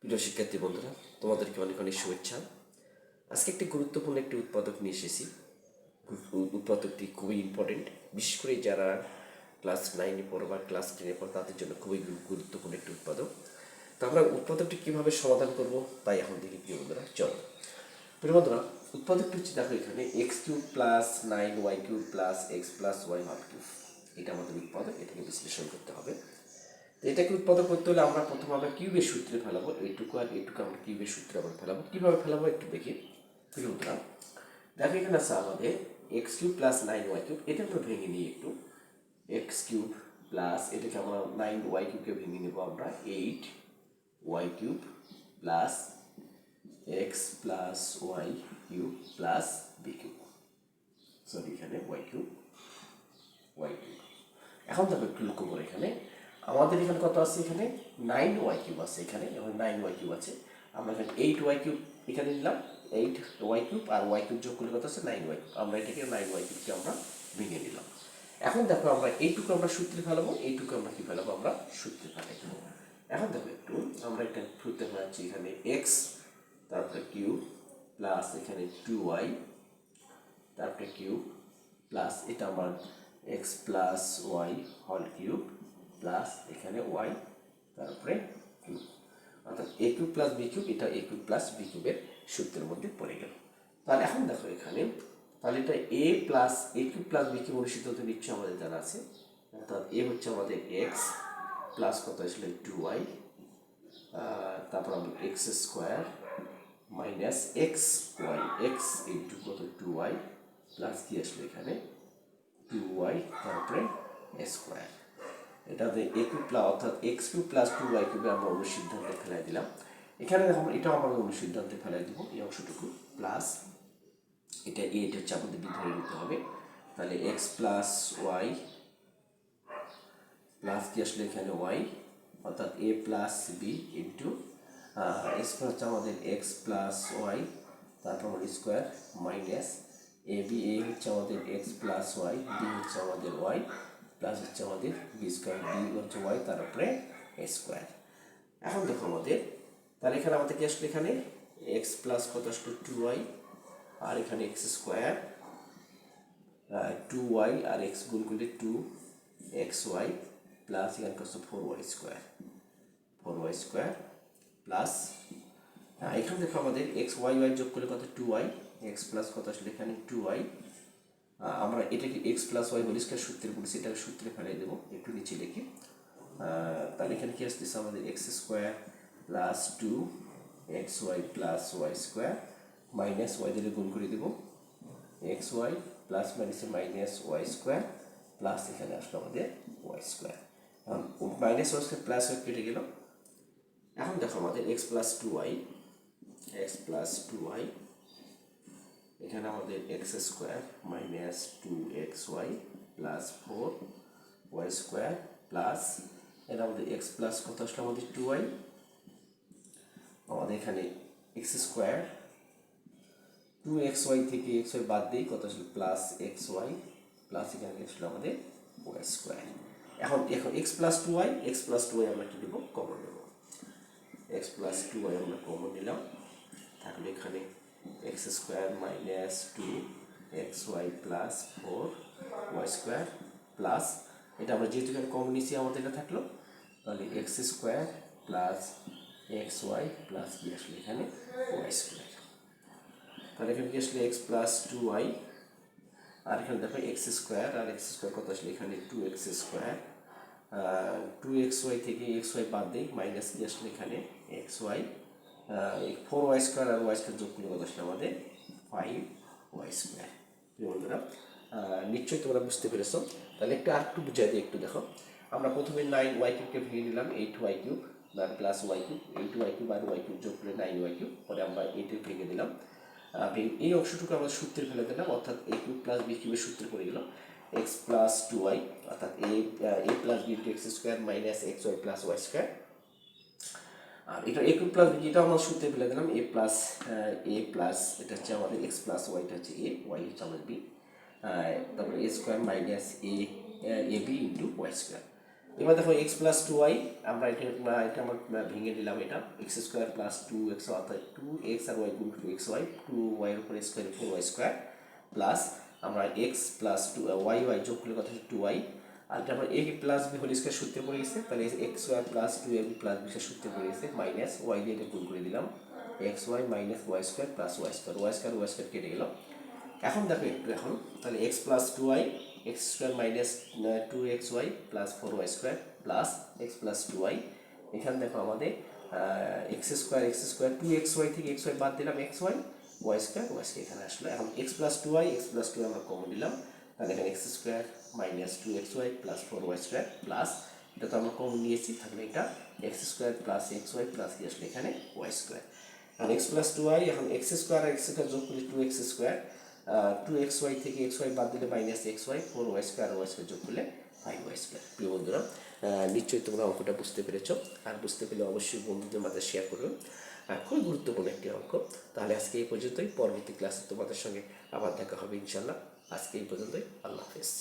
প্রিয় শিক্ষার্থী বন্ধুরা, তোমাদেরকে অনেক অনেক শুভেচ্ছা। আজকে একটি গুরুত্বপূর্ণ একটি উৎপাদক নিয়ে এসেছি। উৎপাদকটি খুবই ইম্পর্টেন্ট, বিশেষ করে যারা ক্লাস 9-এ পড়ো বা ক্লাস 10-এ পড়ো তাদের জন্য খুবই গুরুত্বপূর্ণ একটি উৎপাদক। তো আমরা উৎপাদকটি কীভাবে সমাধান করব তাই এখন দেখি প্রিয় বন্ধুরা। চলো প্রিয় বন্ধুরা, উৎপাদকটি হচ্ছে দেখো এখানে x³ plus 9y³ plus x plus y whole cube. এটা আমাদের উৎপাদক, এটাকে বিশ্লেষণ করতে হবে। এটাকে উৎপাদক করতে হলে আমরা প্রথমে আমরা কিউবের সূত্রে ফেলাবো, এইটুকু আর এইটুকু আমরা কিউবের সূত্রে আবার ফেলাবো। কীভাবে ফেলাবো একটু দেখি। প্রিয়রা দেখো এখানে আছে আমাদের x³ প্লাস 9y³, এটা আমরা ভেঙে নিই একটু। x³ প্লাস এটাকে আমরা 9y³ ভেঙে নেবো আমরা 8y³ plus x plus y³ plus b³ sorry এখানে y³ এখন দেখো একটু লক্ষ্য করে এখানে আমাদের এখানে কত আছে, এখানে 9y³ আছে, এখানে এখন 9y³ আছে। আমরা এখানে 8y³ এখানে নিলাম, 8y³ আর y³ যোগ করলে কত আছে 9y³। আমরা এটাকে 9y³ আমরা ভেঙে নিলাম। এখন দেখো আমরা এইটুকু আমরা সূত্রে ফেলাবো, এইটুকু আমরা কি ফেলাবো, আমরা সূত্রে ফেলাই দেবো। এখন দেখো একটু আমরা এটা সূত্রে ফেলাচ্ছি, এখানে x তারপরে কিউব প্লাস এখানে 2y তারপরে কিউব প্লাস এটা আমার x plus y whole cube plus এখানে ওয়াই তারপরে কিউব, অর্থাৎ a³ প্লাস b³ এটা a³ প্লাস b³ সূত্রের মধ্যে পড়ে গেল। তাহলে এখন দেখো এখানে, তাহলে এটা a plus a³ plus b³ অনুষ্ঠিত হতে নিচ্ছে আমাদের জানা আছে। অর্থাৎ a হচ্ছে আমাদের x প্লাস কত আসলে 2y, তারপর আমরা x square minus x into কত 2y প্লাস কি আসলে এখানে 2y তারপরে স্কোয়ার। এটাতে a³ প্লাস অর্থাৎ x³ প্লাস 2y³ আমরা অনুসিদ্ধান্তে ফেলাই দিলাম। এখানে আমরা এটাও আমরা অনুসিদ্ধান্তে ফেলাই দিব এই অংশটুকু প্লাস এটা এটা হচ্ছে আমাদের ধরে নিতে হবে। তাহলে x প্লাস ওয়াই প্লাস কি আসলে এখানে y অর্থাৎ a plus b into s হচ্ছে আমাদের x প্লাস ওয়াই তারপর আমাদের স্কোয়ার মাইনাস এ হচ্ছে আমাদের x প্লাস ওয়াই, বি হচ্ছে আমাদের ওয়াই প্লাস হচ্ছে আমাদের বি স্কোয়ার, বি হচ্ছে ওয়াই তারপরে স্কোয়ার। এখন দেখো আমাদের, তাহলে এখানে আমাদের কি আসলে এখানে x প্লাস কত আসলে 2y আর এখানে x স্কোয়ার 2y আর x গুণ করলে 2xy প্লাস এখানে কত 4y স্কোয়ার প্লাস এখানে দেখো আমাদের x y যোগ করলে কত 2y, x প্লাস কত আসলে এখানে 2y। আমরা এটাকে x plus y whole square সূত্রে বলেছি, এটাকে সূত্রে ফেলাই দেবো একটু নিচে লিখি। তাহলে এখানে কি আসতেছে আমাদের x square plus 2xy plus y square minus y দিলে গুণ করে দেবো xy প্লাস মাইনাসে মাইনাস ওয়াই স্কোয়ার প্লাস এখানে আসলো আমাদের y square. Minus y square plus y কেটে গেল। এখন দেখো আমাদের x প্লাস 2y এখানে আমাদের x square minus 2xy plus 4y square plus এটা আমাদের x প্লাস কত আসলে আমাদের 2y, আমাদের এখানে x স্কোয়ার 2xy থেকে xy বাদ দিই কত আসলে প্লাস xy প্লাস এখানে আসলে আমাদের y স্কোয়ার। এখন x প্লাস 2y আমরা কি দেবো, কমন নেব। x প্লাস 2y আমরা কমন নিলাম, তাহলে এখানে x square minus 2xy plus 4y square plus এটা আমরা যেহেতু এখানে কমন নিচ্ছি আমাদের এটা থাকলো, তাহলে x square plus xy plus কি আসলে এখানে y স্কোয়ার। তাহলে এখানে কি আসলে x প্লাস 2y আর এখানে দেখো x স্কোয়ার আর x স্কোয়ার কত আসলে এখানে 2x স্কোয়ার 2xy থেকে xy বাদ দিই মাইনাস কি আসলে এখানে xy 4y স্কোয়ার আর y স্কোয়ার যোগ করলে কত আসলে আমাদের 5y স্কোয়ার। বন্ধুরা নিশ্চয়ই তোমরা বুঝতে পেরেছো। তাহলে একটু বুঝাই দিই, একটু দেখো। আমরা প্রথমে 9y³ ভেঙে নিলাম 8y³ প্লাস y³ 8y³ আর y³ যোগ করে 9y³ পরে আমরা 8 ভেঙে দিলাম। এই অংশটুকু আমরা সূত্রে ফেলে দিলাম, অর্থাৎ a³ প্লাস b³ সূত্রে পড়ে গেল x প্লাস 2y অর্থাৎ a plus b into x square minus xy plus y square. আর এটা a³ প্লাস b এটা আমরা সূত্রে ফেলে দিলাম a প্লাস এটা হচ্ছে আমাদের x প্লাস ওয়াই, এটা হচ্ছে a, y হচ্ছে আমাদের b, তারপরে a square minus a b into y square. এবার দেখো এক্স প্লাস টু ওয়াই, আমরা এটা আমরা ভেঙে দিলাম, এটা x square plus two x, অর্থাৎ টু এক্স আর ওয়াই গুণ টু এক্স ওয়াই, টু ওয়াইয়ের উপরে square four y square, plus আমরা x plus two y y যোগ করলে কথা হচ্ছে টু ওয়াই, আর এটা আমরা a plus b whole square সূত্রে পড়ে গেছে, তাহলে x y plus two a b plus b সূত্রে পড়ে গেছে, মাইনাস ওয়াই দিয়ে এটা গুণ করে দিলাম, x y minus y square plus y square, y square কেটে গেল। এখন দেখো একটু এখন তাহলে x plus two y, x square minus two x y plus four y square plus x plus two y, এখানে দেখো আমাদের x square two x y থেকে এক্স ওয়াই বাদ দিলাম, এক্স ওয়াই স্কোয়ার এখানে আসলো। এখন এক্স প্লাস টু ওয়াই আমরা কমন দিলাম, তাহলে এখানে x square minus two x y plus four y square plus, এটা তো আমরা কমন নিয়েছি, তাহলে এটা x square plus x y plus কি আসলে এখানে ওয়াই স্কোয়ার। এখন এক্স প্লাস টু ওয়াই, এখন এক্স স্কোয়ার আর এক্স স্কোয়ার যোগ করলে two x square, two x y থেকে এক্স ওয়াই বাদ দিলে minus x y, four y square আর ওয়াই স্কোয়ার যোগ করলে ফাইভ ওয়াই স্কোয়ার। প্রিয় বন্ধুরা, নিশ্চয়ই তোমরা অঙ্কটা বুঝতে পেরেছ, আর বুঝতে পেরে অবশ্যই বন্ধুদের মাঝে শেয়ার করবে, খুবই গুরুত্বপূর্ণ একটি অঙ্ক। তাহলে আজকে এই পর্যন্তই, পরবর্তী ক্লাসে তোমাদের সঙ্গে আবার দেখা হবে ইনশাল্লাহ। আজকে এই পর্যন্তই, আল্লাহ হাফেজ।